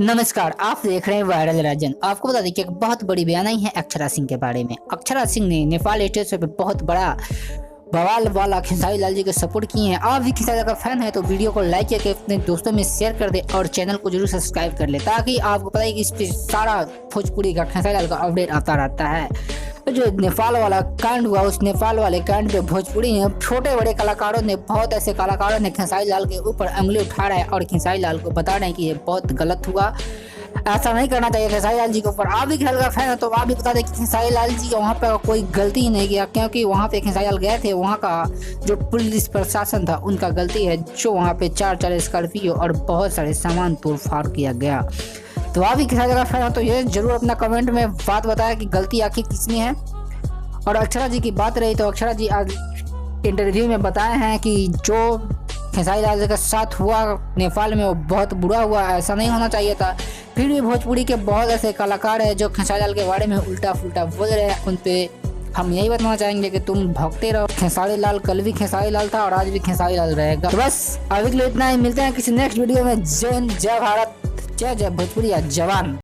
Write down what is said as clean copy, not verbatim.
नमस्कार, आप देख रहे हैं वायरल राजन। आपको बता दें कि एक बहुत बड़ी बयानी है अक्षरा सिंह के बारे में। अक्षरा सिंह ने नेपाल स्टेज पे बहुत बड़ा बवाल वाला खेसारी लाल जी के सपोर्ट किए हैं। आप भी खेसारी लाल का फैन है तो वीडियो को लाइक करके अपने दोस्तों में शेयर कर दे और चैनल को जरूर सब्सक्राइब कर ले, ताकि आपको पता है कि इस पे सारा भोजपुरी का खेसारी लाल का अपडेट आता रहता है। जो नेपाल वाला कांड हुआ, उस नेपाल वाले कांड पे भोजपुरी ने छोटे बड़े कलाकारों ने, बहुत ऐसे कलाकारों ने खेसारी लाल के ऊपर उंगली उठा रहे हैं और खेसारी लाल को बता रहे हैं कि ये बहुत गलत हुआ, ऐसा नहीं करना चाहिए खेसारी लाल जी के ऊपर। आप भी खेसारी लाल का फैन है तो आप भी बता दें कि खेसारी लाल जी वहाँ पे कोई गलती ही नहीं किया, क्योंकि वहाँ पे खेसारी लाल गए थे, वहाँ का जो पुलिस प्रशासन था उनका गलती है, जो वहाँ पे चार स्कॉर्पियो और बहुत सारे सामान तोड़ फाड़ किया गया। तो आप भी खेसारी लाल का फैन हो तो ये जरूर अपना कमेंट में बात बताया कि गलती आखिर किसने है। और अक्षरा जी की बात रही तो अक्षरा जी आज इंटरव्यू में बताए हैं कि जो खेसारी लाल जी के साथ हुआ नेपाल में वो बहुत बुरा हुआ, ऐसा नहीं होना चाहिए था। फिर भी भोजपुरी के बहुत ऐसे कलाकार हैं जो खेसारी लाल के बारे में उल्टा फुल्टा बोल रहे हैं, उन पे हम यही बताना चाहेंगे कि तुम भौंकते रहो। खेसारी लाल कल भी खेसारी लाल था और आज भी खेसारी लाल रहेगा। तो बस अभी के लिए इतना ही, मिलते हैं किसी नेक्स्ट वीडियो में। जय हिंद, जय भारत, जय जय भोजपुरी जवान।